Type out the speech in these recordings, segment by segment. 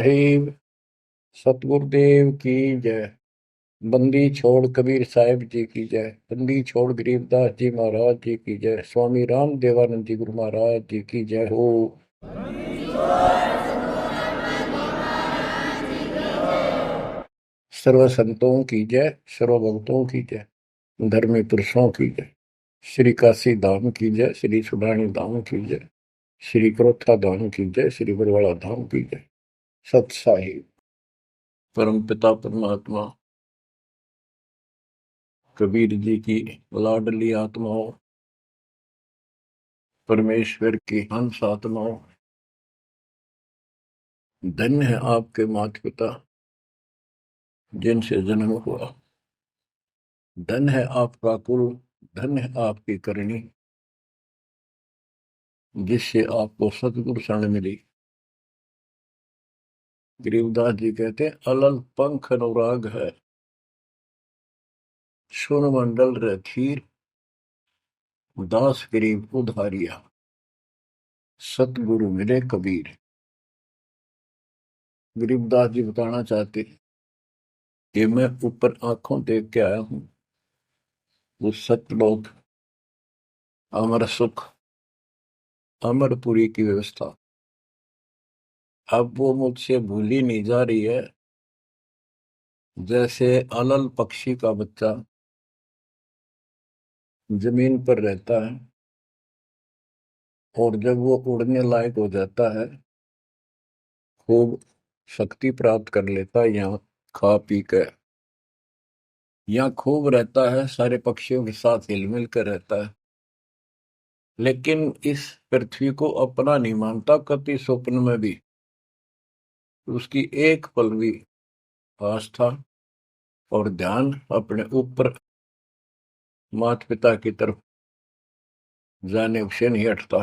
साहिब। सतगुरुदेव की जय। बंदी छोड़ कबीर साहिब जी की जय। बंदी छोड़ गरीबदास जी महाराज जी की जय। स्वामी राम देवानंद जी गुरु महाराज जी की जय हो। सर्व संतों की जय, सर्व भक्तों की जय, धर्मी पुरुषों की जय। श्री काशी धाम की जय, श्री सुडानी धाम की जय, श्री क्रोथा धाम की जय, श्री बरवाड़ा धाम की जय। सत साहिब। परम पिता परमात्मा कबीर जी की लाडली आत्माओं, परमेश्वर की हंस आत्माओं, धन्य है आपके माता पिता जिनसे जन्म हुआ। धन्य है आपका कुल, धन्य है आपकी करनी जिससे आपको सतगुरु शरण मिली। गरीबदास जी कहते अलल पंख अनुराग है, सुन मंडल रथीर, दास गरीब उधारिया, सतगुरु मिले कबीर। गरीबदास जी बताना चाहते कि मैं ऊपर आंखों देख के आया हूं वो सतलोक, अमर सुख, अमरपुरी की व्यवस्था। अब वो मुझसे भूली नहीं जा रही है। जैसे अलल पक्षी का बच्चा जमीन पर रहता है और जब वो उड़ने लायक हो जाता है, खूब शक्ति प्राप्त कर लेता है, यहाँ खा पी कर यहाँ खूब रहता है, सारे पक्षियों के साथ हिलमिल कर रहता है, लेकिन इस पृथ्वी को अपना नहीं मानता। कति स्वप्न में भी उसकी एक पल भी आस्था और ध्यान अपने ऊपर माता पिता की तरफ जाने से नहीं हटता।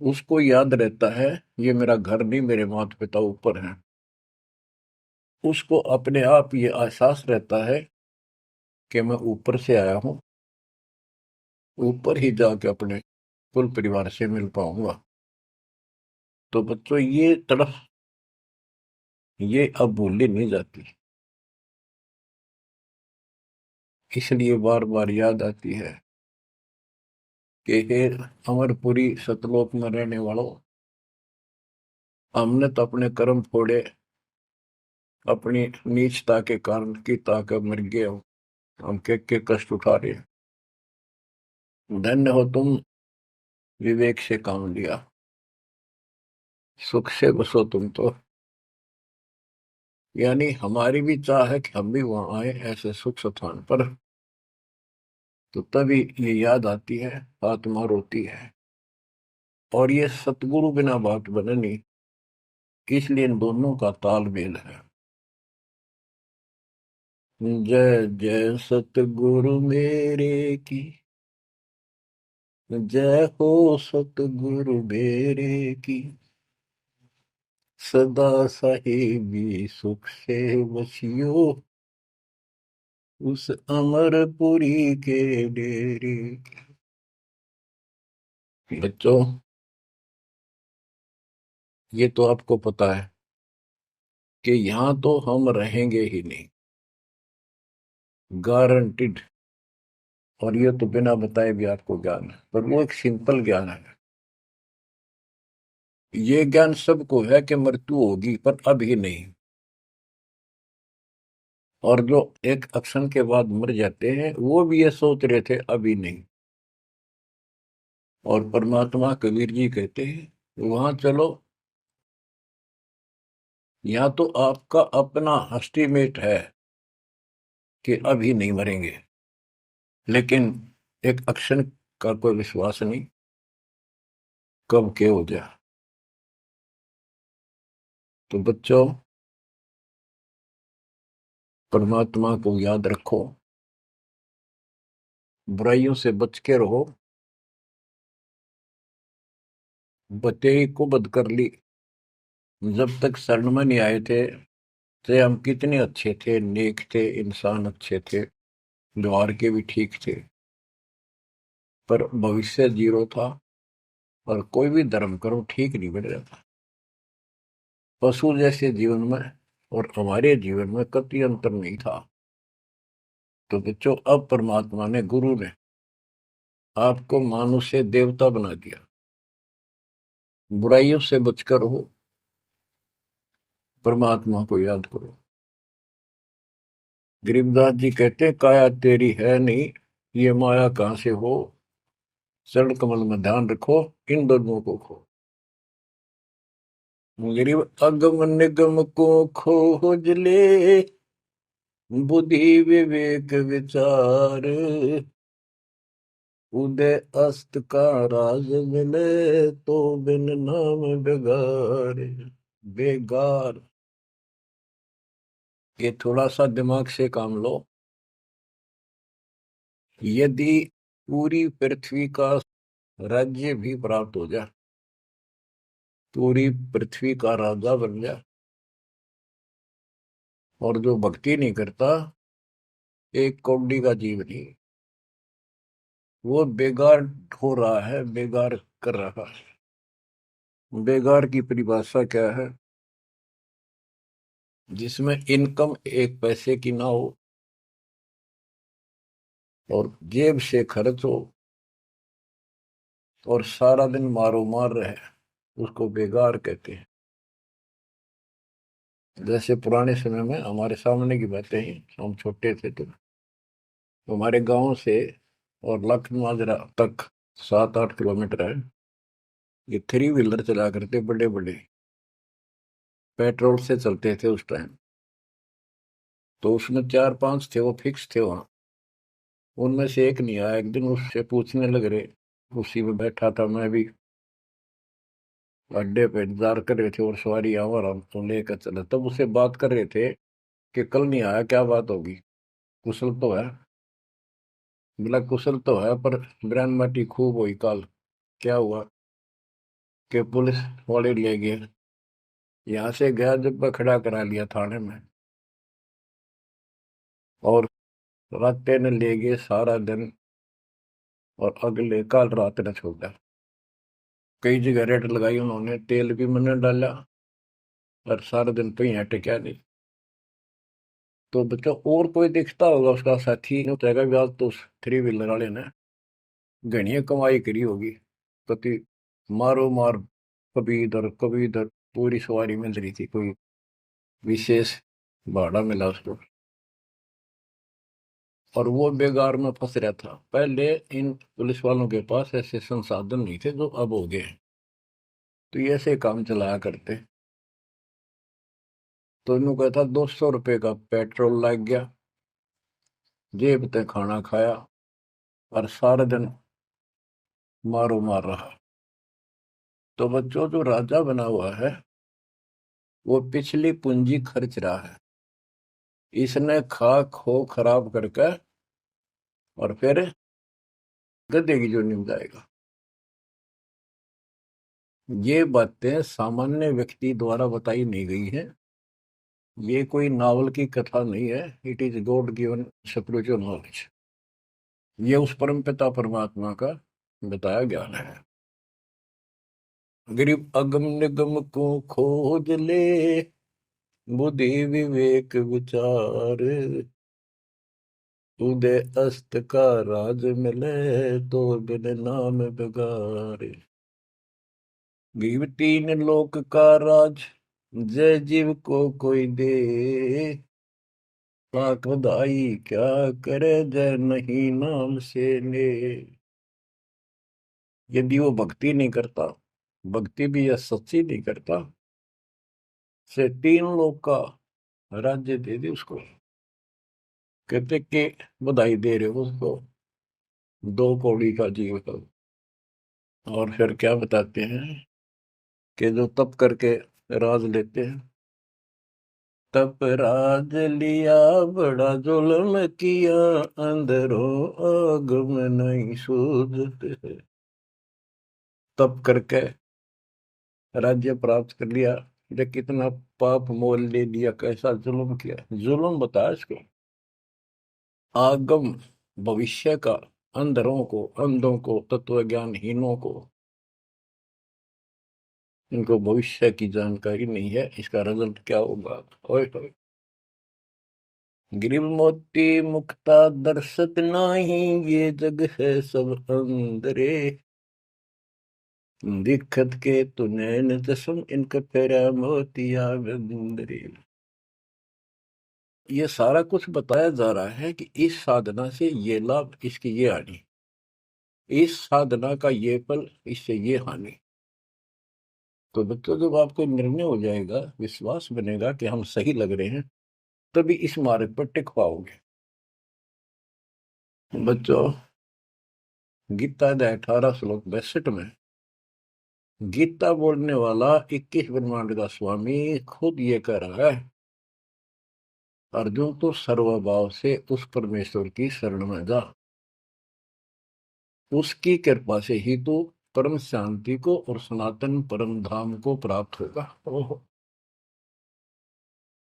उसको याद रहता है ये मेरा घर नहीं, मेरे माता पिता ऊपर हैं। उसको अपने आप ये एहसास रहता है कि मैं ऊपर से आया हूं, ऊपर ही जाके अपने कुल परिवार से मिल पाऊंगा। तो बच्चों ये तड़फ ये अब भूली नहीं जाती, इसलिए बार बार याद आती है कि हे अमरपुरी सतलोक में रहने वालों, हमने तो अपने कर्म फोड़े, अपनी नीचता के कारण की ताकत मर गए हो, हम के कष्ट उठा रहे हैं। धन्य हो तुम, विवेक से काम लिया, सुख से बसो तुम तो। यानी हमारी भी चाह है कि हम भी वहां आए ऐसे सुख स्थान पर। तो तभी ये याद आती है, आत्मा रोती है। और ये सतगुरु बिना बात बने नहीं, इसलिए इन दोनों का तालमेल है। जय जय सतगुरु मेरे की, जय हो सतगुरु मेरे की, सदा साहिबी सुख से बसियो, उस अमरपुरी के डेरे। बच्चों ये तो आपको पता है कि यहां तो हम रहेंगे ही नहीं, गारंटीड। और ये तो बिना बताए भी आपको ज्ञान है, पर वो एक सिंपल ज्ञान है। ये ज्ञान सबको है कि मृत्यु होगी, पर अभी नहीं। और जो एक क्षण के बाद मर जाते हैं वो भी ये सोच रहे थे अभी नहीं। और परमात्मा कबीर जी कहते हैं वहां चलो, यहाँ तो आपका अपना एस्टीमेट है कि अभी नहीं मरेंगे, लेकिन एक क्षण का कोई विश्वास नहीं कब क्या हो जाए। तो बच्चों परमात्मा को याद रखो, बुराइयों से बच के रहो। बतेरी को बद कर ली, जब तक शरण में नहीं आए थे तो हम कितने अच्छे थे, नेक थे, इंसान अच्छे थे, व्यवहार के भी ठीक थे, पर भविष्य जीरो था और कोई भी धर्म करो ठीक नहीं बन रहा था। पशु जैसे जीवन में और हमारे जीवन में कतई अंतर नहीं था। तो बच्चों, अब परमात्मा ने, गुरु ने आपको मानुष से देवता बना दिया। बुराइयों से बचकर हो, परमात्मा को याद करो। गरीबदास जी कहते हैं, काया तेरी है नहीं, ये माया कहां से हो, चरण कमल में ध्यान रखो, इन दोनों को खो। गरीब अगम निगम को खोज ले, बुद्धि विवेक विचार, उदय अस्त का राज मिले, तो बिन नाम बेगार। बेगार, ये थोड़ा सा दिमाग से काम लो। यदि पूरी पृथ्वी का राज्य भी प्राप्त हो जाए, पूरी पृथ्वी का राजा बन जाए, और जो भक्ति नहीं करता, एक कौड़ी का जीव नहीं, वो बेगार हो रहा है, बेगार कर रहा है। बेगार की परिभाषा क्या है? जिसमें इनकम एक पैसे की ना हो और जेब से खर्च हो और सारा दिन मारो मार रहे, उसको बेगार कहते हैं। जैसे पुराने समय में, हमारे सामने की बातें हैं, हम छोटे थे तो हमारे गांव से और लखन माजरा तक 7-8 किलोमीटर है। ये थ्री व्हीलर चला करते, बड़े बड़े, पेट्रोल से चलते थे उस टाइम। तो उसमें 4-5 थे, वो फिक्स थे वहां। उनमें से एक नहीं आया। एक दिन उससे पूछने लग रहे, उसी में बैठा था मैं भी, अड्डे पे इंतजार कर रहे थे और सवारी आवर हमको लेकर चला, तब उससे बात कर रहे थे कि कल नहीं आया, क्या बात होगी, कुशल तो है? बोला कुशल तो है, पर ब्रांड माटी खूब हुई कल। क्या हुआ कि पुलिस वाले ले गए, यहाँ से गया जब खड़ा करा लिया थाने में, और रात ने ले गए सारा दिन, और अगले कल रात ने छोड़ा। कई जगह रेड लगाई उन्होंने, तेल भी मैंने डाला, और सारा दिन कहीं हटे क्या नहीं। तो बच्चा और कोई दिखता होगा उसका साथी, नहीं उतरेगा भी, आज तो उस थ्री व्हीलर वाले ने घनी कमाई करी होगी। कति मारो मार, कभी इधर, पूरी सवारी मिल रही थी, कोई विशेष भाड़ा मिला उसको, और वो बेगार में फंस रहा था। पहले इन पुलिस वालों के पास ऐसे संसाधन नहीं थे जो अब हो गए हैं। तो ये ऐसे काम चलाया करते। तो इन्हों कहता 200 रुपये का पेट्रोल लग गया, जेब ते खाना खाया, और सारा दिन मारो मार रहा। तो बच्चों, जो राजा बना हुआ है, वो पिछली पूंजी खर्च रहा है। इसने खा खो खराब करके और फिर गधे की जोनी में जाएगा। ये बातें सामान्य व्यक्ति द्वारा बताई नहीं गई है। ये कोई नावल की कथा नहीं है। It is God given spiritual knowledge. ये उस परम पिता परमात्मा का बताया ज्ञान है। गरीब अगम निगम को खोज ले, बुद्धि विवेक विचार, उदय अस्त का राज मिले, तो बिन नाम बेगार। गरीब तीन लोक का राज, जय जीव को कोई दे, पाक बधाई क्या करे, जय नहीं नाम से ले। यदि वो भक्ति नहीं करता, भक्ति भी या सच्ची नहीं करता, से 3 लोक का राज्य दे दे उसको। कहते कि बधाई दे रहे हो उसको, 2 कौड़ी का जीव का। और फिर क्या बताते हैं कि जो तप करके राज लेते हैं, तप राज लिया बड़ा जुल्म किया, अंदरों आग में नहीं सूझते। तप करके राज्य प्राप्त कर लिया, ये कितना पाप मोल ले लिया, कैसा जुल्म किया। जुल्म बताया इसको, आगम भविष्य का, अंधरों को, अंधों को, तत्व ज्ञानहीनों को इनको भविष्य की जानकारी नहीं है, इसका रिजल्ट क्या होगा। ओए होए। गिरिव मोती मुक्ता दर्शत नाही, ये जग है सब अंदरे। दिखत के तु नैन जसम, इनका फेरा मोतिया बंदरे। ये सारा कुछ बताया जा रहा है कि इस साधना से ये लाभ, इसकी ये हानि, इस साधना का ये फल, इससे ये हानि। तो बच्चों, जब आपको निर्णय हो जाएगा, विश्वास बनेगा कि हम सही लग रहे हैं, तभी इस मार्ग पर टिक पाओगे। बच्चों, गीता अध्याय 18 श्लोक 62 में गीता बोलने वाला 21 ब्रह्मांड का स्वामी खुद ये कह रहा है, अर्जुन तो सर्वभाव से उस परमेश्वर की शरण में जा, उसकी कृपा से ही तो परम शांति को और सनातन परम धाम को प्राप्त होगा। ओहो।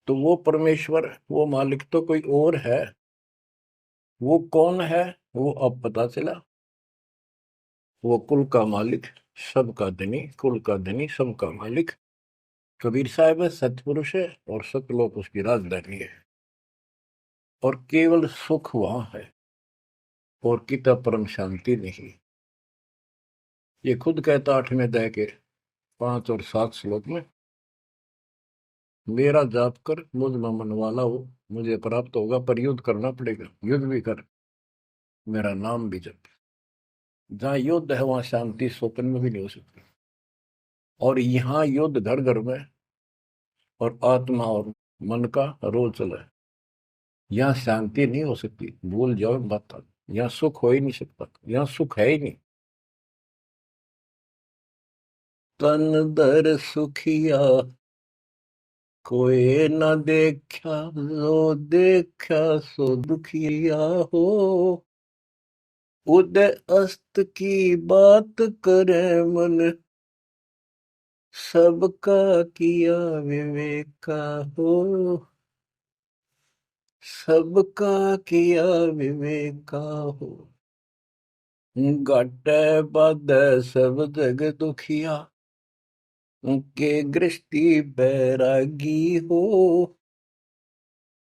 तो वो परमेश्वर, वो मालिक तो कोई और है। वो कौन है? वो अब पता चला। वो कुल का मालिक, सबका धनी, कुल का धनी, सबका मालिक कबीर साहब है, सतपुरुष है, और सतलोक उसकी राजधानी है। और केवल सुख वहां है, और किता परम शांति नहीं। ये खुद कहता 8वें अध्याय के 5 और 7 श्लोक में, मेरा जाप कर, मुझ में मन वाला हो, मुझे प्राप्त होगा। पर युद्ध करना पड़ेगा, युद्ध भी कर, मेरा नाम भी जप। जहां युद्ध है वहां शांति स्वप्न में भी नहीं हो सकती। और यहाँ युद्ध घर घर में, और आत्मा और मन का रोल चला है। यहाँ शांति नहीं हो सकती, भूल जाओ बात। यहाँ सुख हो ही नहीं सकता, यहाँ सुख है ही नहीं। तन दर सुखिया कोई न देखा, जो देखा सो दुखिया हो। उदय अस्त की बात करे मन, सबका किया विवेका हो। सबका किया विवेका हो। घट बद सब जग दुखिया, के गृष्टि बैरागी हो।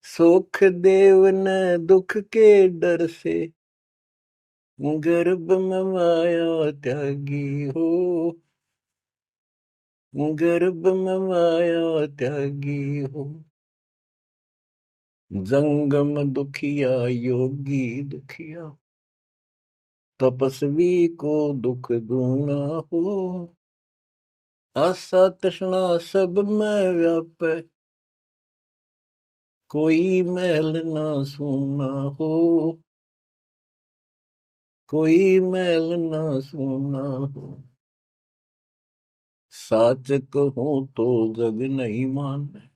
सुख देव न दुख के डर से, गर्भ में माया त्यागी हो। गर्भ में माया त्यागी हो। जंगम दुखिया योगी दुखिया, तपस्वी को दुख दूना हो। आशा तृष्णा सब में व्यापे, कोई महल ना सूना हो। कोई महल ना सूना हो। साच कहूं तो जग नहीं माने,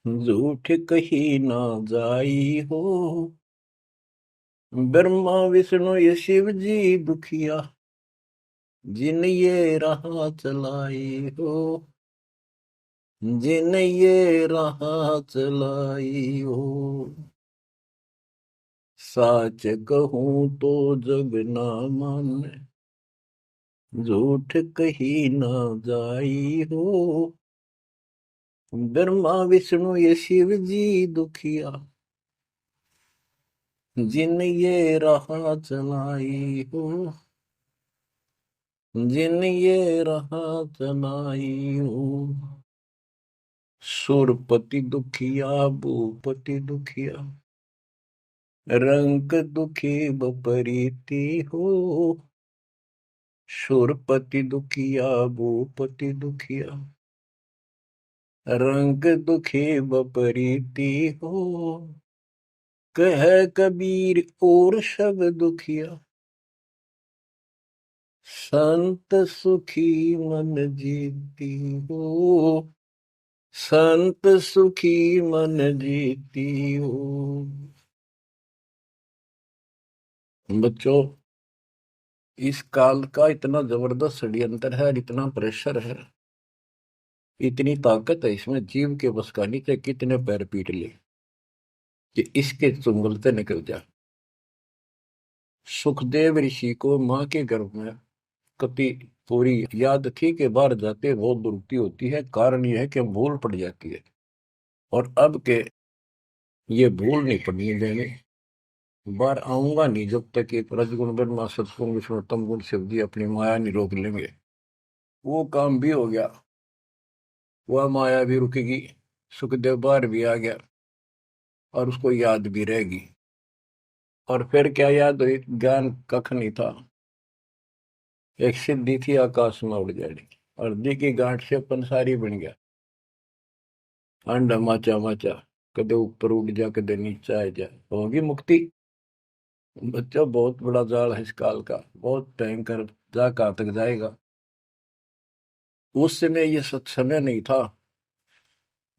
झूठ कही ना जाई हो। ब्रह्मा विष्णु ये शिव जी दुखिया, जिन ये राह चलाई हो। जिन ये राह चलाई हो। साच कहूं तो जग ना माने, झूठ कही ना जाई हो। ब्रह्मा विष्णु ये शिव जी दुखिया, जिन ये राह चलाई हो। जिन ये राह चलाई हो। सुरपति दुखिया भूपति दुखिया, रंग दुखी बपरीति हो। सुरपति दुखिया भूपति दुखिया, रंग दुखी बपरीति हो। कह कबीर और सब दुखिया, संत सुखी मन जीती हो। संत सुखी मन जीती हो। बच्चों, इस काल का इतना जबरदस्त षड्यंत्र है, इतना प्रेशर है, इतनी ताकत है इसमें, जीव के बस का नहीं थे कितने पैर पीट ले कि इसके चुंगल से निकल जा। सुखदेव ऋषि को मां के गर्भ में कति पूरी याद थी कि बाहर जाते बहुत दुरुक्ति होती है, कारण यह है कि भूल पड़ जाती है। और अब के ये भूल नहीं पड़नी देंगे, बाहर आऊंगा नहीं जब तक एक रजगुण ब्रह्मा सत्गुण विष्णु तम गुण शिव जी अपनी माया नहीं रोक लेंगे। वो काम भी हो गया, वह माया भी रुकेगी, सुखदेव बाहर भी आ गया और उसको याद भी रहेगी। और फिर क्या याद हुई, ज्ञान कख नहीं था, एक सिद्धि थी आकाश में उड़ जाने की, और दी की गांठ से पंसारी बन गया, अंडा माचा माचा, कदे ऊपर उड़ जा कदे नीचे आ जा, होगी मुक्ति। बच्चों बहुत बड़ा जाल है इस काल का, बहुत भयंकर, जा कहां तक जाएगा। उस समय ये सत्समय नहीं था,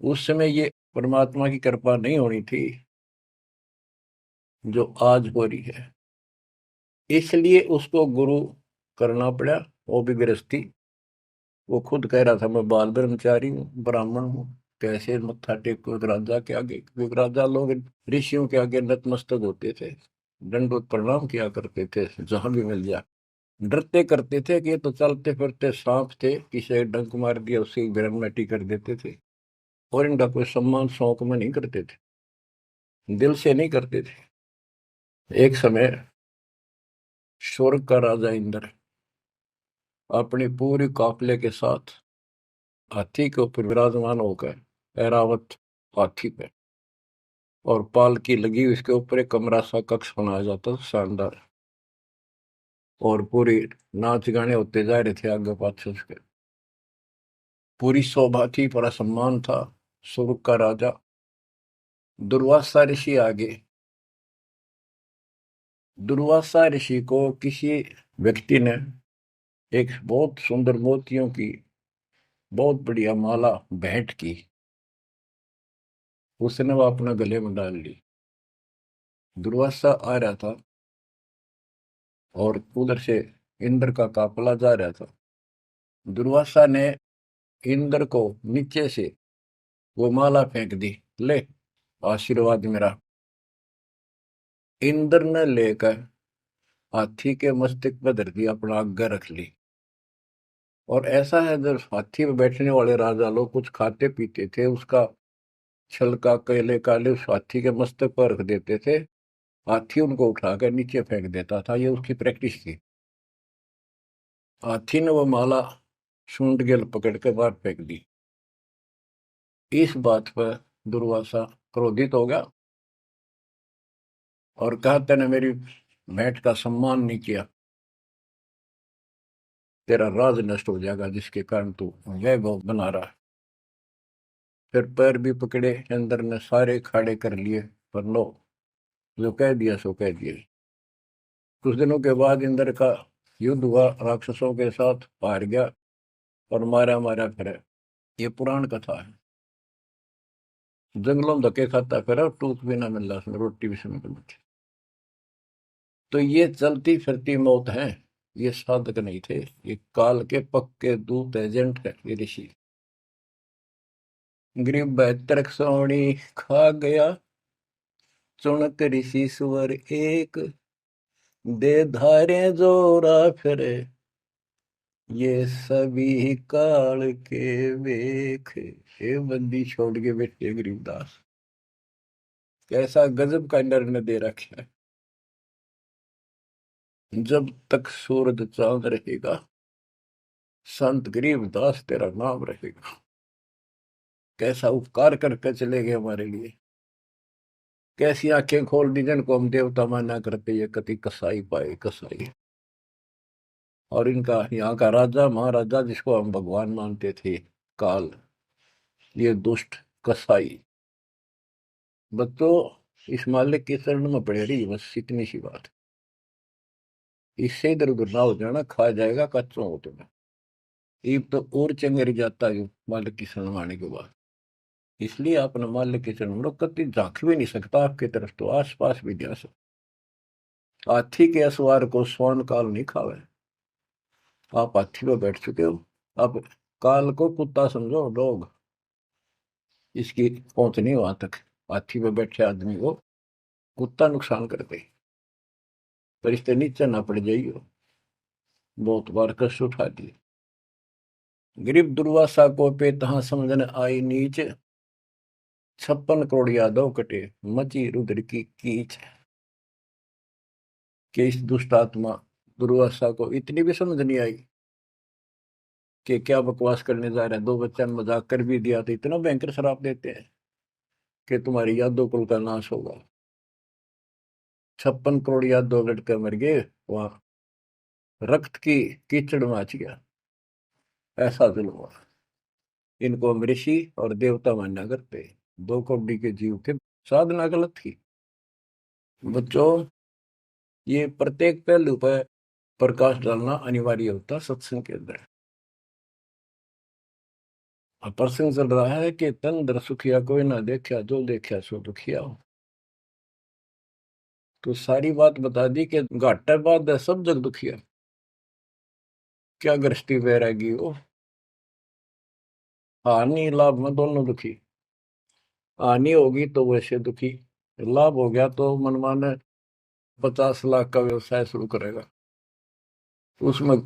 उस समय ये परमात्मा की कृपा नहीं होनी थी जो आज हो रही है। इसलिए उसको गुरु करना पड़ा, वो भी गृहस्थी। वो खुद कह रहा था मैं बाल ब्रह्मचारी हूँ, ब्राह्मण हूँ, कैसे मत्था टेको एक राजा के आगे, क्योंकि राजा लोग ऋषियों के आगे नतमस्तक होते थे, दंडवत प्रणाम किया करते थे जहां भी मिल जाए। डरते करते थे कि ये तो चलते फिरते सांप थे, किसी डंक मार दिया उससे मिट्टी कर देते थे, और इनका कोई सम्मान शौक में नहीं करते थे, दिल से नहीं करते थे। एक समय स्वर्ग का राजा इंद्र अपनी पूरी काफले के साथ हाथी के ऊपर विराजमान होकर, ऐरावत हाथी पे, और पालकी लगी उसके ऊपर एक कमरा सा कक्ष बनाया जाता था शानदार, और पूरी नाच गाने होते जा रहे थे आगे पाछे उसके, पूरी शोभा थी, बड़ा सम्मान था। स्वर्ग का राजा दुर्वासा ऋषि आगे, दुर्वासा ऋषि को किसी व्यक्ति ने एक बहुत सुंदर मोतियों की बहुत बढ़िया माला भेंट की, उसने वो अपने गले में डाल ली। दुर्वासा आ रहा था और उधर से इंद्र का काफला जा रहा था। दुर्वासा ने इंद्र को नीचे से वो माला फेंक दी, ले आशीर्वाद मेरा। इंद्र ने लेकर हाथी के मस्तक पर धर दी, अपना आज्ञा रख ली। और ऐसा है, जब हाथी में बैठने वाले राजा लोग कुछ खाते पीते थे, उसका छलका केले काले उस हाथी के मस्तक पर रख देते थे, हाथी उनको उठाकर नीचे फेंक देता था, ये उसकी प्रैक्टिस थी। हाथी ने वो माला सूंड के पकड़ के बाहर फेंक दी। इस बात पर दुर्वासा क्रोधित हो गया और कहा, तेने मेरी भेंट का सम्मान नहीं किया, तेरा राज नष्ट हो जाएगा जिसके कारण तू वैभव बना रहा है। फिर पैर भी पकड़े, अंदर ने सारे खाड़े कर लिए, पर लो, जो कह दिया सो कह दिया। कुछ दिनों के बाद इंद्र का युद्ध हुआ, राक्षसों के साथ हार गया और मारा मारा फिरे। ये पुराण कथा है। जंगलों में धक्के खाता फिरा, टूक भी ना मिल रहा उसमें, रोटी भी समय पर मिली। तो ये चलती फिरती मौत है, ये साधक नहीं थे, ये काल के पक्के दूत एजेंट है ये ऋषि। गरीब बैतरक सोनी खा गया, चुनक ऋषि सुवर एक, दे धारे जोरा फिरे, ये सभी काल के वेख। ये बंदी छोड़ के बैठे गरीबदास, कैसा गजब का निर्णय दे रखा है। जब तक सूरज चांद रहेगा, संत गरीबदास तेरा नाम रहेगा। कैसा उपकार करके चले गए हमारे लिए, कैसी आंखें खोल दी जिनको हम देवता माना करते, ये कति कसाई पाए कसाई। और इनका यहाँ का राजा महाराजा जिसको हम भगवान मानते थे, काल, ये दुष्ट कसाई। बच्चों, इस मालिक के चरण में पड़े रही, बस इतनी सी बात। इससे इधर उधर ना हो जाना, खा जाएगा कच्चों हो तुम्हें। ईब तो और चंगेरी जाता है मालिक की शरण आने के बाद। इसलिए अपने मालिक के चरण में कति झांक भी नहीं सकता आपकी तरफ, तो आस पास भी जा सकता। हाथी के असवार को स्वर्ण काल नहीं खावे। आप हाथी पर बैठ चुके हो, अब काल को कुत्ता समझो लोग, इसकी पहुंच नहीं वहां तक। हाथी पर बैठे आदमी को कुत्ता नुकसान कर दे, पर इससे नीचे ना पड़ जाइयो। बहुत बार कष्ट उठा दिए। गरीब दुर्वासा को पे तहां समझन आई नीच, 56 करोड़ यादव कटे मची रुद्र की कीच। कि इस दुष्ट आत्मा दुर्वासा को इतनी भी समझ नहीं आई कि क्या बकवास करने जा रहे हैं। 2 बच्चा ने मजाक कर भी दिया तो इतना भयंकर शराब देते हैं कि तुम्हारी यादव कुल का नाश होगा। 56 करोड़ यादव लड़के मर गए, वहां रक्त की कीचड़ मच गया। ऐसा जुल्म हुआ। इनको हम ऋषि और देवता मानना करते। 2 कौड़ी के जीव के साधना गलत थी। बच्चों, ये प्रत्येक पहलू पर प्रकाश डालना अनिवार्य होता सत्संग के अंदर। अब प्रसंग चल रहा है कि तन दर सुखिया कोई ना देखा, जो देखा सो दुखिया हो। तो सारी बात बता दी कि घाटा बाद सब जग दुखिया। क्या गृहस्थी वैरागी हो, हानि लाभ में दोनों दुखी। हानि होगी तो वैसे दुखी, लाभ हो गया तो मनमाने 50 लाख का व्यवसाय शुरू करेगा, उसमें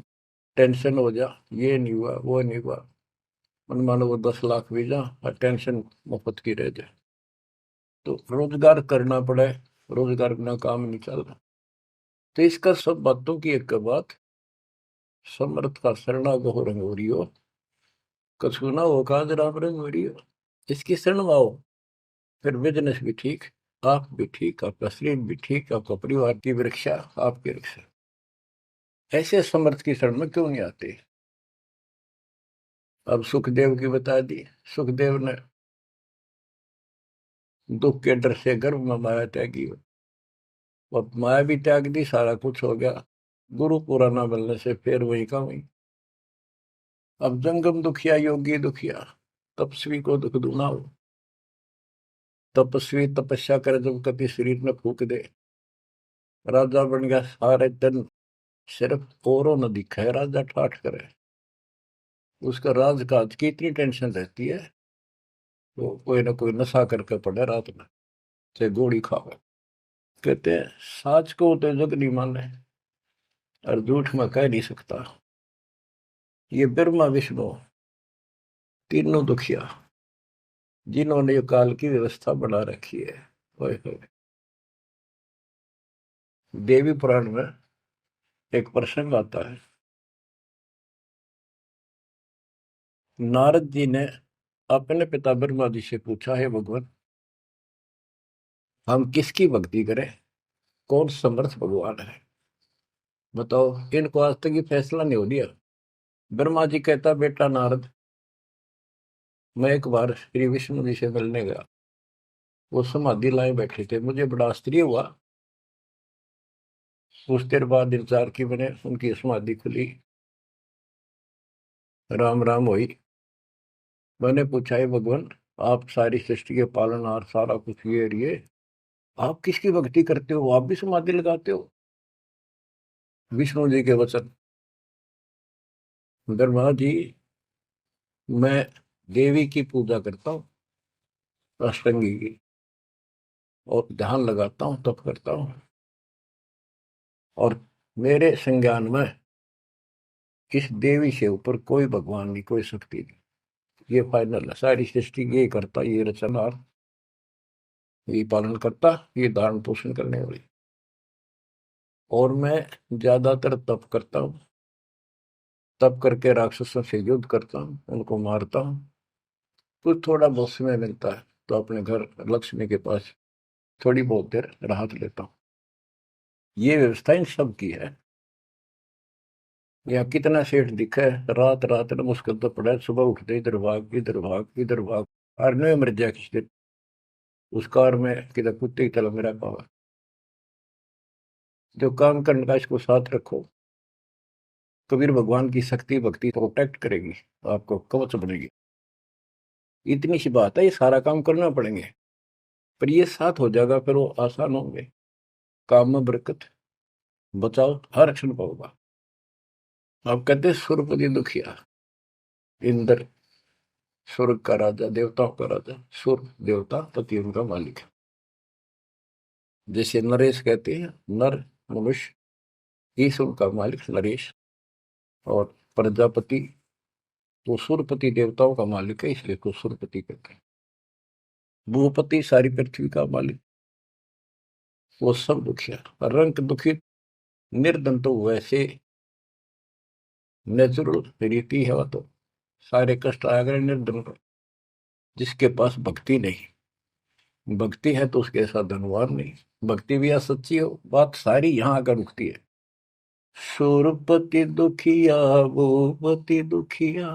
टेंशन हो जा, ये नहीं हुआ वो नहीं हुआ। मनमानो वो 10 लाख भी जा और टेंशन मुफ्त की रह जाए। तो रोजगार करना पड़े, रोजगार बिना काम नहीं चल रहा। तो इसका सब बातों की एक बात, समर्थ का शरणागत हो रंग हो रही हो, कछु ना हो काज राम रंग हो रही हो। इसकी शरण में आओ, फिर बिजनेस भी ठीक, आप भी ठीक, आपका शरीर भी ठीक, आपका परिवार की रक्षा, आपकी रक्षा। ऐसे समर्थ की शरण में क्यों नहीं आते। अब सुखदेव की बता दी। सुखदेव ने दुख के डर से गर्भ में माया त्यागी, अब माया भी त्याग दी, सारा कुछ हो गया। गुरु पूरा ना मिलने से फिर वही का वही। अब जंगम दुखिया योगी दुखिया, तपस्वी को दुख दूना हो। तपस्वी तपस्या करे जब कति शरीर में फूक दे, राजा बन गया सारे दिन, सिर्फ औरों न दिखा है राजा ठाठ करे। उसका राजकाज की इतनी टेंशन रहती है, तो कोई ना कोई नशा करके पड़े रात में, से गोली खावे। कहते हैं साच को तो जग नहीं माने और झूठ में कह नहीं सकता। ये ब्रह्मा विष्णु तीनों दुखिया, जिन्होंने ये काल की व्यवस्था बना रखी है। ओए होए। देवी पुराण में एक प्रसंग आता है। नारद जी ने अपने पिता ब्रह्मा जी से पूछा, है भगवान, हम किसकी भक्ति करें, कौन समर्थ भगवान है, बताओ। इनको आज तक ये फैसला नहीं हो दिया। ब्रह्मा जी कहता, बेटा नारद, मैं एक बार श्री विष्णु जी से मिलने गया। वो समाधि लाए बैठे थे, मुझे बड़ा आश्चर्य हुआ। कुछ देर बाद इंतजार की मैंने, उनकी समाधि खुली, राम राम हुई। मैंने पूछा, है भगवान, आप सारी सृष्टि के पालनहार, सारा कुछ ये आप किसकी भक्ति करते हो, आप भी समाधि लगाते हो। विष्णु जी के वचन, ब्रह्मा जी, मैं देवी की पूजा करता हूँ, अष्टंगी की, और ध्यान लगाता हूँ, तप करता हूँ, और मेरे संज्ञान में इस देवी से ऊपर कोई भगवान नहीं, कोई शक्ति नहीं। ये फाइनल है, सारी सृष्टि ये करता, ये रचनहार, ये पालन करता, ये धारण पोषण करने वाली। और मैं ज्यादातर तप करता हूँ, तप करके राक्षसों से युद्ध करता हूँ, उनको मारता हूँ। कुछ थोड़ा बहुत समय मिलता है तो अपने घर लक्ष्मी के पास थोड़ी बहुत देर राहत लेता हूँ। ये व्यवस्था इन सब की है। यहाँ कितना सेठ दिखा है, रात रात में मुश्किल तो पड़ा है, सुबह उठते इधर भाग इधर भाग इधर भाग, और नहीं मर जाए किसी दिन उस कार में, किधर कुत्ते की तरह मेरा पावा। जो काम करने का इसको साथ रखो, कबीर भगवान की शक्ति भक्ति प्रोटेक्ट करेगी, आपको कवच बनेगी। इतनी सी बात है, ये सारा काम करना पड़ेंगे, पर ये साथ हो जाएगा, फिर वो आसान होंगे। काम में बरकत, बचाओ हर क्षण पाओगा। आप कहते हैं सुरपति दुखिया, इंद्र स्वर्ग का राजा, देवताओं का राजा, सुर देवता पति उनका मालिक है। जैसे नरेश कहते हैं, नर मनुष्य, ईश उनका मालिक नरेश। और प्रजापति वो सुरपति देवताओं का मालिक है, इसलिए तो सुरपति कहते हैं। भूपति सारी पृथ्वी का मालिक, वो सब दुखिया। रंक दुखी निर्धन तो वैसे नेचुरल रीति है, वो तो सारे कष्ट आ गए निर्धन को। जिसके पास भक्ति नहीं, भक्ति है तो उसके साथ धनवान नहीं, भक्ति भी सच्ची हो, बात सारी यहाँ आकर रुकती है। सुरपति दुखिया भूपति दुखिया,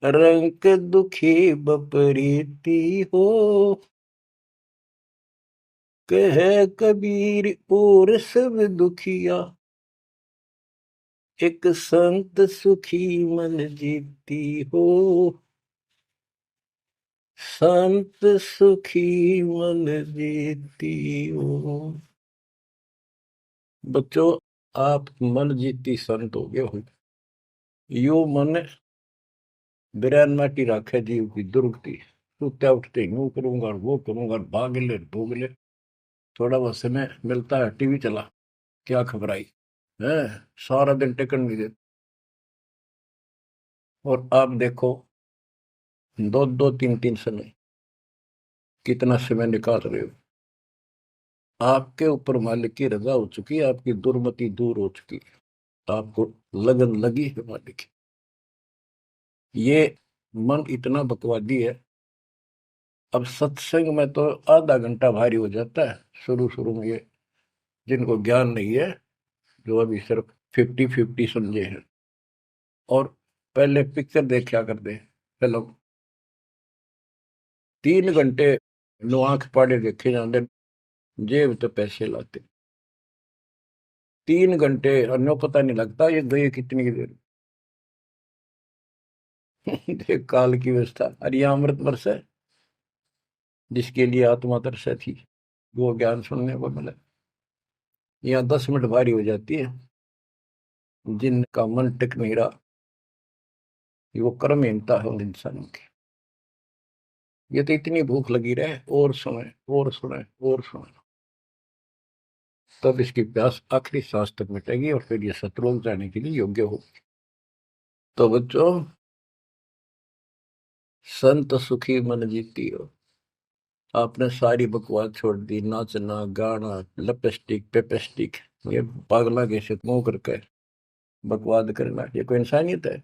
रंक दुखी बपरीती हो, कह कबीर और सब दुखिया, एक संत सुखी मन जीती हो, संत सुखी मन जीती हो। बच्चों, आप मन जीती संत हो गए हो। यो मन बिरान माटी राखे जीव की दुर्गति, सुत्या उठते यूं करूंगा वो करूंगा, भाग ले भोग ले, थोड़ा बहुत समय मिलता है टीवी चला, क्या खबर आई है, सारा दिन टिकट नहीं देते। और आप देखो, दो दो तीन तीन समय कितना समय निकाल रहे हो। आपके ऊपर मालिक की रजा हो चुकी है, आपकी दुर्मति दूर हो चुकी है, आपको लगन लगी है मालिक की। ये मन इतना बकवादी है। अब सत्संग में तो आधा घंटा भारी हो जाता है शुरू शुरू में, ये जिनको ज्ञान नहीं है, जो अभी सिर्फ 50-50 समझे हैं, और पहले पिक्चर देखा करते चलो 3 घंटे नो आंख पाड़े देखे जाते, जेब तो पैसे लाते 3 घंटे, अन्यों पता नहीं लगता ये गए कितनी देर। देख काल की व्यवस्था। अरे यह अमृत वर्ष है, जिसके लिए आत्मा तरस थी, वो ज्ञान सुनने को मिला। यहाँ 10 मिनट भारी हो जाती है, जिनका मन टिक नहीं रहा, वो कर्महीनता है उन इंसानों की। ये तो इतनी भूख लगी रहे, और सुने और सुने और सुने, तब इसकी प्यास आखिरी सांस तक मिटेगी और फिर ये सतलोक जाने के लिए योग्य होगी। तो बच्चों, संत सुखी मन जीती हो। आपने सारी बकवास छोड़ दी, नाचना गाना लिपस्टिक पेपस्टिक, ये पागला कैसे मुंह करके बकवाद करना, ये कोई इंसानियत है?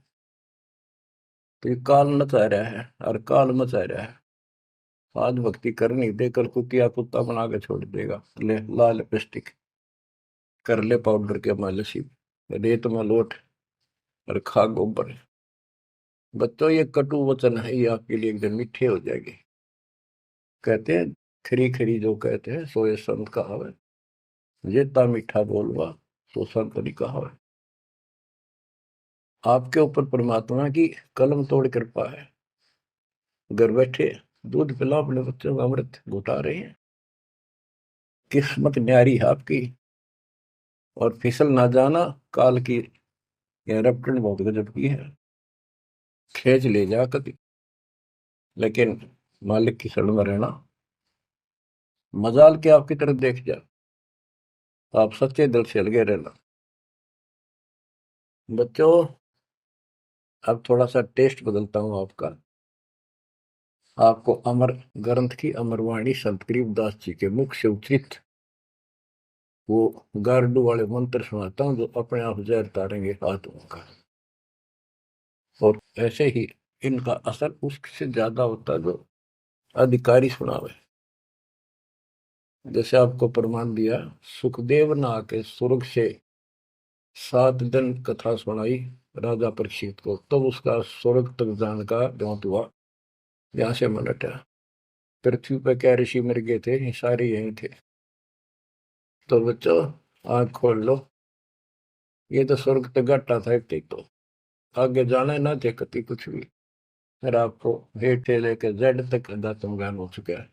तो ये काल मचा रहा है, और काल मचा रहा है। आज भक्ति करनी दे, कल कुतिया कुत्ता बना के छोड़ देगा। ले ला लिपस्टिक, कर ले पाउडर के मालिश, रेत में लोट और खा गोबर। बच्चों, ये कटु वचन है, ये आपके लिए एकदम मीठे हो जाएंगे। कहते हैं खरी खरी जो कहते हैं सो ये संत कहावे, जेता मीठा बोलवा सो संत नहीं कहावे। आपके ऊपर परमात्मा की कलम तोड़ कृपा है। घर बैठे दूध पिला अपने बच्चों का, अमृत घुटा रहे हैं। किस्मत न्यारी है आपकी। और फिसल ना जाना, काल की रपटन बहुत गजब की है, खेच ले जा कभी, लेकिन मालिक की शरण में रहना। मजाल के आपकी तरफ देख जा, आप सच्चे दिल से लगे रहना। बच्चों, अब थोड़ा सा टेस्ट बदलता हूं आपका। आपको अमर ग्रंथ की अमरवाणी संत गरीबदास जी के मुख से उचित वो गारडू वाले मंत्र सुनाता हूं, जो अपने आप जहर तारेंगे आत्मा का। और ऐसे ही इनका असर उससे ज्यादा होता है जो अधिकारी सुनावे। जैसे आपको प्रमाण दिया, सुखदेव ने आके स्वर्ग से 7 दिन कथा सुनाई राजा परीक्षित को, तब तो उसका स्वर्ग तक जाने का द्योत हुआ, यहाँ से मन हटा। पृथ्वी पर क्या ऋषि मर गए थे, ये सारे यही थे। तो बच्चों, आंख खोल लो, ये तो स्वर्ग तक घाटा था एक, तो आगे जाना ना थे कति कुछ भी। फिर आपको हेठ से लेकर जेड तक अध्यात्म ज्ञान हो चुका है।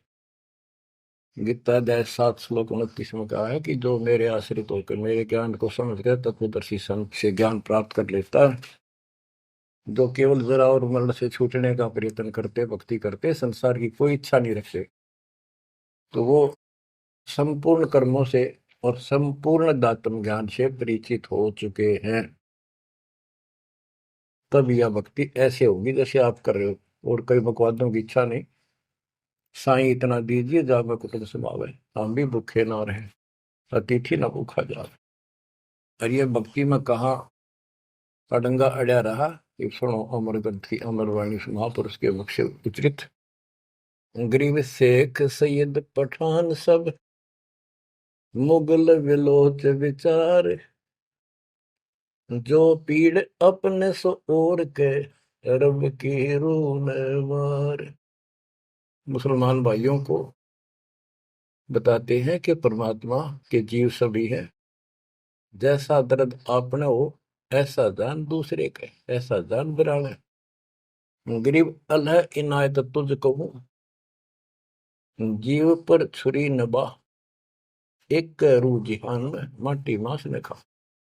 गीता अध्याय 7 श्लोक 29 में कहा है कि जो मेरे आश्रित होकर मेरे ज्ञान को समझ कर तत्वदर्शी संत से ज्ञान प्राप्त कर लेता है, जो केवल जरा और मरण से छूटने का प्रयत्न करते, भक्ति करते, संसार की कोई इच्छा नहीं रखते, तो वो संपूर्ण कर्मों से और संपूर्ण दातम ज्ञान से परिचित हो चुके हैं, तब यह भक्ति ऐसे होगी जैसे आप कर रहे हो। और कई बकवादों की इच्छा नहीं। साईं इतना दीजिए जावे कुटुंब समावे, हम भी भूखे ना रहे, अतिथि न भूखा जावे। और ये भक्ति में कहा अडंगा अड़या रहा कि सुनो अमर ग्रंथी अमर वाणी महापुरुष के मुख से उच्चरित। गरीब शेख सैयद पठान सब मुगल विलोच विचार, जो पीड़ अपने सो और के रब की रून मार। मुसलमान भाइयों को बताते हैं कि परमात्मा के जीव सभी है, जैसा दर्द आपने हो ऐसा जान दूसरे के, ऐसा जान बिराने। गरीब अल्लाह इनायत तुझ कहूं, जीव पर छुरी नबा, एक रू जिहान में माटी मांस ने खा।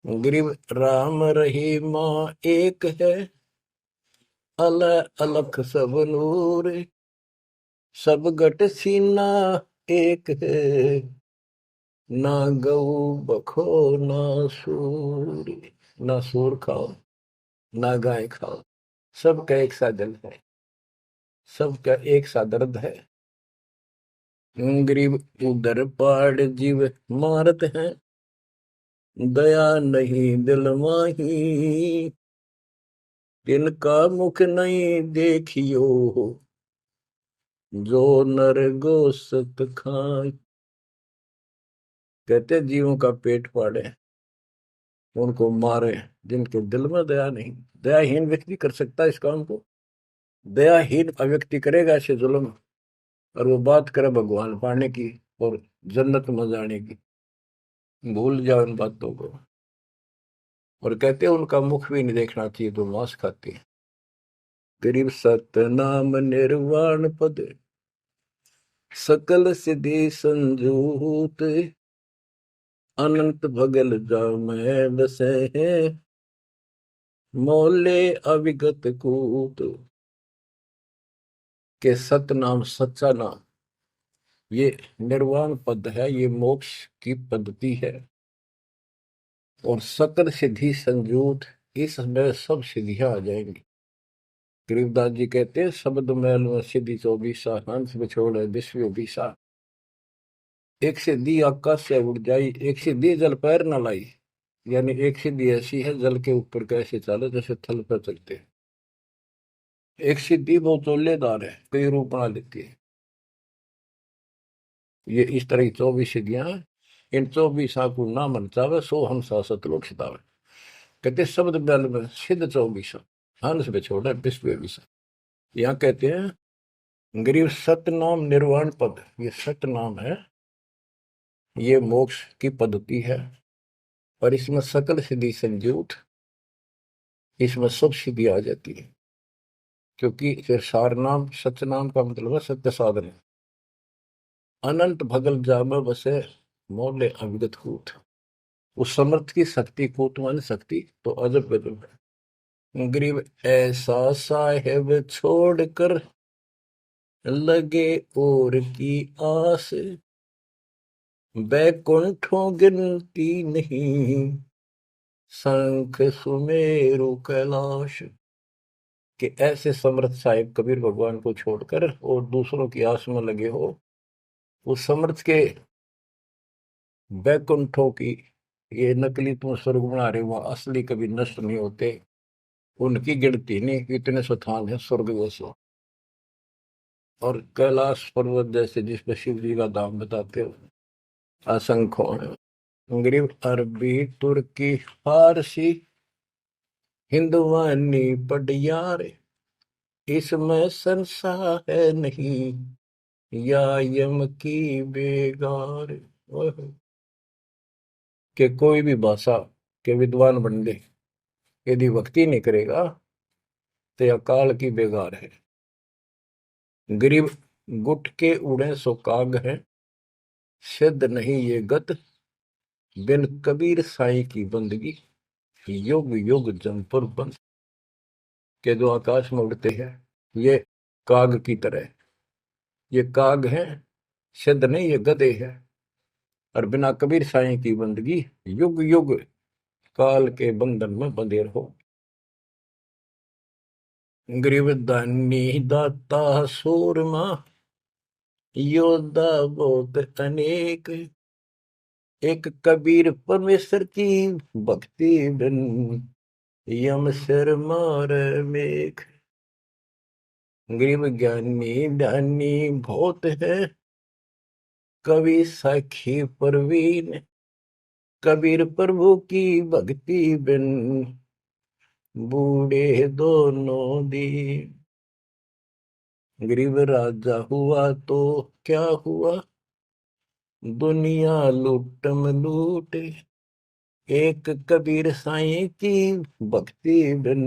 गरीब राम रहीमा एक है, अल्लाह अलख सब नूर, सब गट सीना एक है, ना गऊ बखो ना सूर। ना सूर खाओ ना गाय खाओ, सबका एक सा दिल है, सबका एक सा दर्द है। गरीब उधर पाड़ जीव मारत हैं, दया नहीं दिल माही, तिनका मुख नहीं देखियो, जो नर गोसत खाए। कहते जीवों का पेट फाड़े, उनको मारे, जिनके दिल में दया नहीं। दयाहीन व्यक्ति कर सकता है इस काम को। दयाहीन व्यक्ति करेगा ऐसे जुल्म, और वो बात करे भगवान पाने की और जन्नत में जाने की, भूल जाओ इन बातों को। और कहते हैं उनका मुख भी नहीं देखना चाहिए, तो मांस खाते हैं। गरीब सतनाम निर्वाण पद, सकल सिद्धि संजूत, अनंत भगल जामै बसे हैं, मोले अविगत कूत। के सतनाम सच्चा नाम ये निर्वाण पद है, ये मोक्ष की पद्धति है। और सकल सिद्धि संजूत, इसमें सब सिद्धियां आ जाएंगी। गरीबदास जी कहते हैं शब्द मैल में सिद्धि 24 हंस बिछोड़ विश्व बीसा। एक सिद्धि आकाश से उड़ जाई, एक सिद्धि जल पैर न लाई। यानी एक सिद्धि ऐसी है जल के ऊपर कैसे चले जैसे थल पर चलते हैं। एक सिद्धि बहुत तोल्लेदार है, कई रूप बना लेती है। ये इस तरह की 24 सिद्धियां हैं। इन 24 को ना मन चावे सो हम सतलोक सितावे। कहते शब्द बैल में सिद्ध 24 हंस बिछोड़े विश्व बीसा। यहाँ कहते हैं गरीब सतनाम निर्वाण पद, ये सतनाम है, ये मोक्ष की पद्धति है। और इसमें सकल सिद्धि संजूत, इसमें सब सिद्धि आ जाती है। क्योंकि फिर सार नाम सतनाम का मतलब है सत्य साधन। अनंत भगल जाम बसे मोले अविगत कूत। उस समर्थ की शक्ति कूत मान शक्ति तो अजब गजब है। गरीब ऐसा साहेब छोड़कर लगे और की आस, बैकुंठों गिनती नहीं, शंख सुमेरु कैलाश। कि ऐसे समर्थ साहिब कबीर भगवान को छोड़कर और दूसरों की आस में लगे हो, उस समर्थ के बैकुंठों की, ये नकली तुम स्वर्ग बना रहे हो, असली कभी नष्ट नहीं होते, उनकी गिनती नहीं, इतने स्थान है स्वर्ग जैसे। और कैलाश पर्वत जैसे जिसपे शिव जी का धाम बताते हो, असंख्यों है। गरीब अरबी तुर्की फारसी हिंदवानी पटियार, इसमें संशय है नहीं, या यम की बेगार। कि कोई भी भाषा के विद्वान बंदे यदि भक्ति नहीं करेगा तो यह काल की बेगार है। गरीब गुट के उड़े सो काग है, सिद्ध नहीं ये गत, बिन कबीर साईं की बंदगी, युग युग जमपुर बंद। के जो आकाश में उड़ते हैं ये काग की तरह, ये काग है, सिद्ध नहीं ये गधे है। और बिना कबीर साईं की बंदगी युग युग काल के बंधन में बंधे रहो। गरीब दानी दाता सूरमा योद्धा बहुत अनेक, एक कबीर परमेश्वर की भक्ति बिन यम सिर मार मेघ। गरीब ज्ञानी ध्यानी बहुत है, कवि साखी परवीन, कबीर प्रभु की भक्ति बिन बूढ़े दोनों दीन। गरीब राजा हुआ तो क्या हुआ, दुनिया लूटम लूट, एक कबीर साईं की भक्ति बिन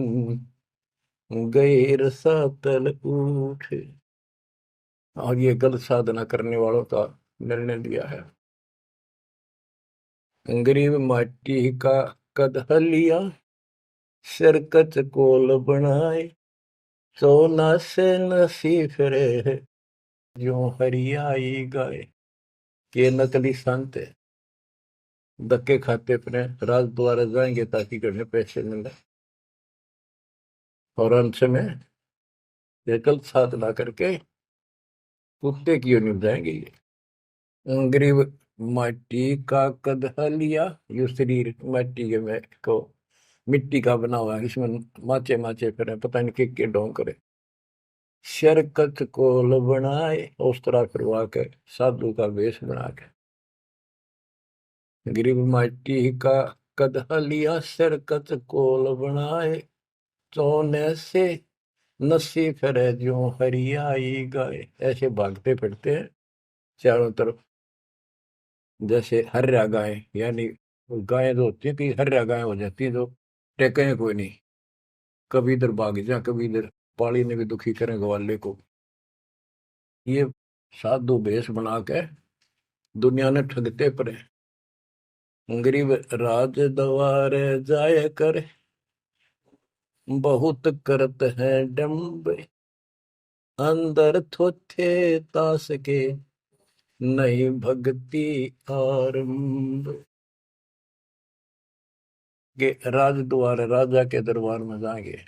गए रसातल उठ। और ये गलत साधना करने वालों का निर्णय दिया है। गरीब माटी का कदह लिया, सिरकत कोल बनाए, सोना से नसी फिरे जो हरियाई गाए। के नकली संत धक्के खाते अपने राज द्वारा जाएंगे ताकि घर में पैसे मिले, और अंत में गलत साधना करके कुत्ते की ओर निभ जाएंगे ये। गरीब माटी का कदह लिया, यो शरीर माटी के में को मिट्टी का बना हुआ है, इसमें माचे माचे फिर पता नहीं के ढोंग करे। शरकत कोल बनाए, उस तरह करवा के साधु का वेश बना के। गरीब माटी का कदह लिया, शरकत कोल बनाए, सोने से नसी फिरे जो हरियाई गाए। ऐसे भागते फिरते हैं चारों तरफ, जैसे हर्या गाय, यानी गायें जो होती है कि हर्या गाय हो जाती है, जो टेके कोई नहीं, कभी इधर भाग जा कभी इधर, पाली ने भी दुखी करें ग्वाले को। ये साधु भेष बना के दुनिया ने ठगते पड़े। गरीब राज द्वारे जाय कर, बहुत करत है डम्ब, अंदर थोथे तास के नहीं भक्ति आरंभ। के राज द्वार राजा के दरबार में जाएंगे,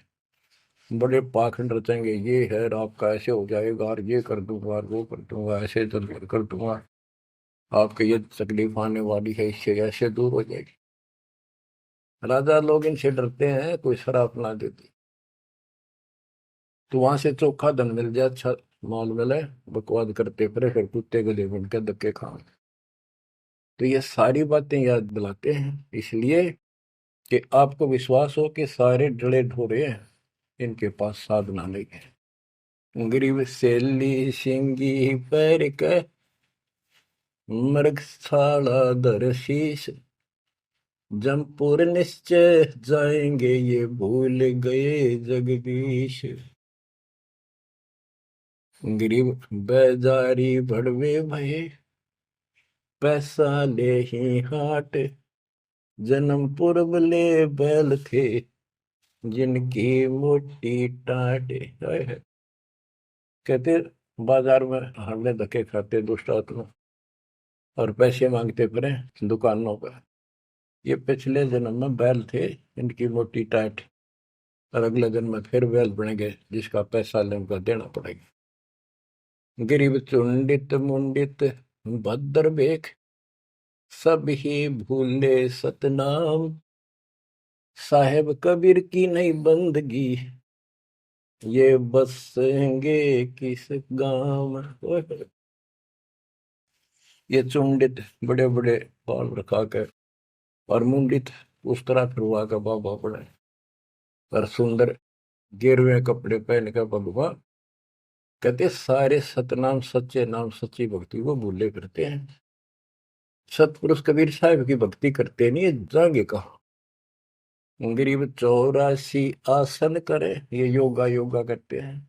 बड़े पाखंड रचेंगे, ये है आपका ऐसे हो जाएगा, और ये कर दूंगा, और वो कर दूंगा, ऐसे कर दूंगा, आपके ये तकलीफ आने वाली है, इससे ऐसे दूर हो जाएगी। राजा लोग इनसे डरते हैं, कोई शराब ना देती तो वहां से चोखा धन मिल जाए, अच्छा माल मिले, बकवाद करते फिर कुत्ते गले बन के धक्के खाए। तो ये सारी बातें याद दिलाते हैं इसलिए कि आपको विश्वास हो कि सारे डले ढोरे हैं, इनके पास साधना नहीं है। गरीब सेली सिंगी पैर के, मृगशाला धर शीश, जमपुर निश्चय जाएंगे ये भूल गए जगदीश। गरीब बेजारी भड़वे भये, पैसा ले ही हाट, जन्म पूर्व ले बैल थे जिनकी मोटी टाट। कहते बाजार में हमने धक्के खाते दुष्ट आत्मा, और पैसे मांगते फिरे दुकानों पर। ये पिछले जन्म में बैल थे, इनकी मोटी टाट, और अगले जन्म में फिर बैल बनेंगे जिसका पैसा ले उनका देना पड़ेगा। गरीब चुंडित मुंडित भद्र बेख, सब ही भूले सतनाम, साहेब कबीर की नहीं बंदगी, ये बसेंगे किस गांव। ये चुंडित बड़े बड़े बाल रखा कर, और मुंडित उस तरह फिरवा कर बाबा पड़े, और सुंदर गेरुए कपड़े पहन कर भगवान। कहते सारे सतनाम सच्चे नाम सच्ची भक्ति को भूले करते हैं। सतपुरुष कबीर साहब की भक्ति करते नहीं, जाएंगे कहा। गरीब 84 आसन करे, ये योगा योगा करते हैं।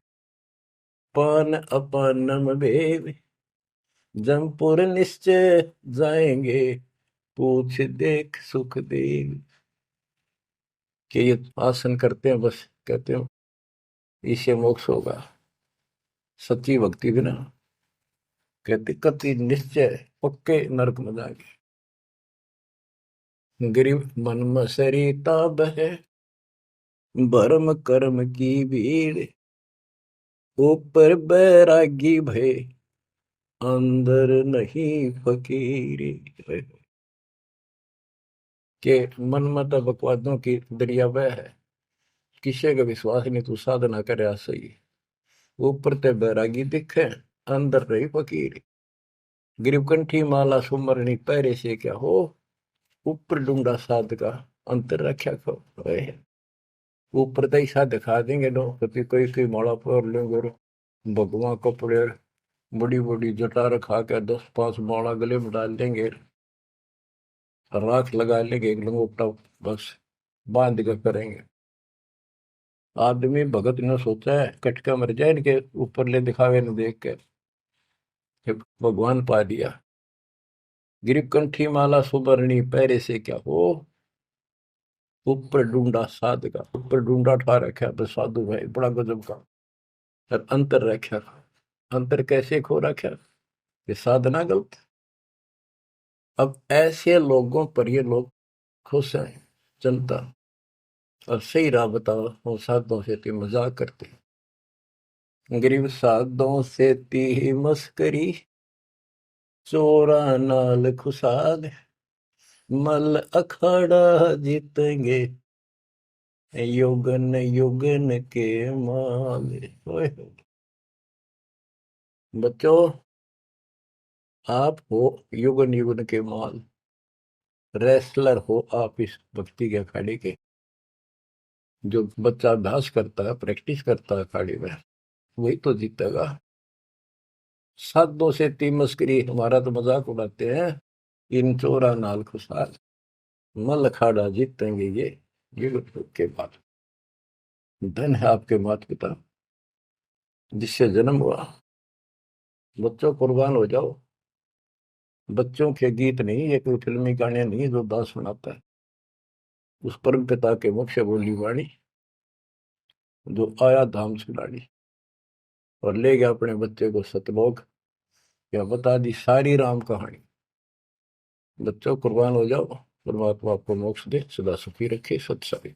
पान अपानम भेद, जमपुर निश्चय जाएंगे, पूछ देख सुख देव। कि ये आसन करते हैं, बस कहते हो इससे मोक्ष होगा, सच्ची भक्ति बिना कहते कति निश्चय पक्के नरक में जाएंगे। गरीब मन मसरीता बह, भरम कर्म की भीड़, ऊपर बैरागी भय, अंदर नहीं फकीरी। के मन मत बकवादों की दरिया बह है, किसी का विश्वास नहीं, तू साधना करे सही, ऊपर ते बैरागी दिखे, अंदर रही फकीरी। गरीब कंठी माला सुमरनी पैरे से क्या हो, ऊपर डूंगा साध का, अंतर रख्या खो। ऊपर तो ऐसा दिखा देंगे लोग, कभी कोई कोई माला पर लेंगे, भगवान कपड़े बड़ी बड़ी जटा रखा के 10-5 माला गले में डाल देंगे, राख लगा लेंगे, एक लंगोटा बस बांध के करेंगे। आदमी भगत ने सोचा है कटका मर जाए इनके ऊपर ले दिखावे न देख के, भगवान पा दिया। गिरीब कंठी माला सुबरनी पैरे से क्या हो, ऊपर ढूंढा साध का, ऊपर ढूंढा ठा रखा तो साधु भाई बड़ा गजब का, और अंतर रखा। अंतर कैसे खो रखा, ये साधना गलत। अब ऐसे लोगों पर ये लोग खुश हैं जनता, और सही राह बताओ वो साधुओं से ती मजाक करते। गरीब साधुओं से ती मस्करी, चोरा नाल खुशाल, मल अखाड़ा जीतेंगे, युगन युगन के माल। बच्चों, आप हो युगन युगन के माल, रेसलर हो आप इस भक्ति के अखाड़े के। जो बच्चा अभ्यास करता है, प्रैक्टिस करता है अखाड़े में, वही तो जीतेगा। साधुओं से ती मस्करी, हमारा तो मजाक उड़ाते हैं, इन चोरा नाल खुशाल, मल अखाड़ा जीतेंगे ये युग के बाद। धन है आपके माता पिता जिससे जन्म हुआ। बच्चों कुर्बान हो जाओ। बच्चों के गीत नहीं, ये कोई फिल्मी गाने नहीं जो दास सुनाता है। उस परम पिता के मुख से बोली वाणी, जो आया धाम से लाड़ी और ले गया अपने बच्चे को सतलोक, या बता दी सारी राम कहानी। बच्चों कुर्बान हो जाओ, परमात्मा आपको मोक्ष दे, सदा सुखी रखे। सत्संग।